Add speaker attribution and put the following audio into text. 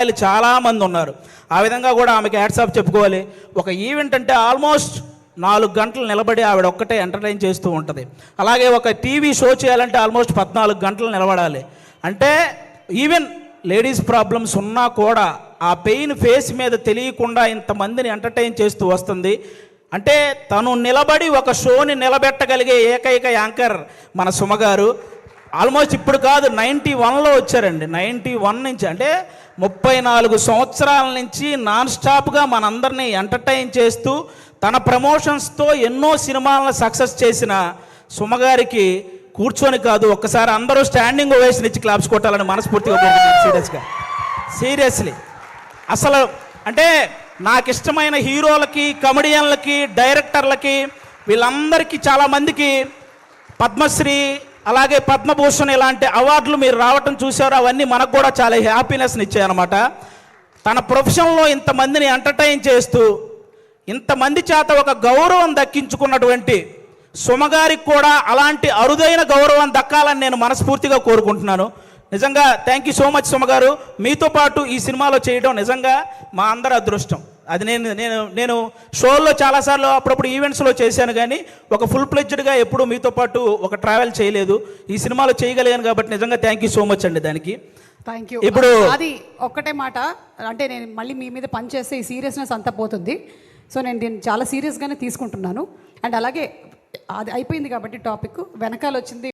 Speaker 1: చాలామంది ఉన్నారు. ఆ విధంగా కూడా ఆమెకి హ్యాట్సాప్ చెప్పుకోవాలి. ఒక ఈవెంట్ అంటే ఆల్మోస్ట్ 4 గంటలు నిలబడి ఆవిడ ఒక్కటే ఎంటర్టైన్ చేస్తూ ఉంటుంది. అలాగే ఒక టీవీ షో చేయాలంటే ఆల్మోస్ట్ 14 గంటలు నిలబడాలి. అంటే ఈవెన్ లేడీస్ ప్రాబ్లమ్స్ ఉన్నా కూడా ఆ పెయిన్ ఫేస్ మీద తెలియకుండా ఇంతమందిని ఎంటర్టైన్ చేస్తూ వస్తుంది. అంటే తను నిలబడి ఒక షోని నిలబెట్టగలిగే ఏకైక యాంకర్ మన సుమ గారు. ఆల్మోస్ట్ ఇప్పుడు కాదు, 91లో వచ్చారండి. 91 నుంచి అంటే 34 సంవత్సరాల నుంచి నాన్ స్టాప్గా మనందరినీ ఎంటర్టైన్ చేస్తూ తన ప్రమోషన్స్తో ఎన్నో సినిమాలను సక్సెస్ చేసిన సుమగారికి కూర్చొని కాదు, ఒక్కసారి అందరూ స్టాండింగ్ ఓవేషన్ ఇచ్చి క్లాప్స్ కొట్టాలని మనస్ఫూర్తిగా కోరుకుంటున్నాను. సీరియస్లీ అసలు అంటే నాకు ఇష్టమైన హీరోలకి, కమెడియన్లకి, డైరెక్టర్లకి, వీళ్ళందరికీ చాలామందికి పద్మశ్రీ అలాగే పద్మభూషణ్ ఇలాంటి అవార్డులు మీరు రావటం చూశారు. అవన్నీ మనకు కూడా చాలా హ్యాపీనెస్ని ఇచ్చాయన్నమాట. తన ప్రొఫెషన్లో ఇంతమందిని ఎంటర్టైన్ చేస్తూ ఇంతమంది చేత ఒక గౌరవం దక్కించుకున్నటువంటి సుమగారికి కూడా అలాంటి అరుదైన గౌరవం దక్కాలని నేను మనస్ఫూర్తిగా కోరుకుంటున్నాను. నిజంగా థ్యాంక్ యూ సో మచ్ సుమగారు. మీతో పాటు ఈ సినిమాలో చేయడం నిజంగా మా అందరి అదృష్టం. అది నేను షోల్లో చాలాసార్లు అప్పుడప్పుడు ఈవెంట్స్లో చేశాను, కానీ ఒక ఫుల్ ప్లెడ్జ్డ్గా ఎప్పుడూ మీతో పాటు ఒక ట్రావెల్ చేయలేదు. ఈ సినిమాలో చేయగలిగాను కాబట్టి నిజంగా థ్యాంక్ యూ సో మచ్ అండి. దానికి
Speaker 2: థ్యాంక్ యూ.
Speaker 1: ఇప్పుడు
Speaker 2: అది ఒక్కటే మాట, అంటే నేను మళ్ళీ మీ మీద పని చేస్తే ఈ సీరియస్నెస్ అంతా పోతుంది. సో నేను దీన్ని చాలా సీరియస్గానే తీసుకుంటున్నాను. అండ్ అలాగే అది అయిపోయింది కాబట్టి టాపిక్ వెనకాల వచ్చింది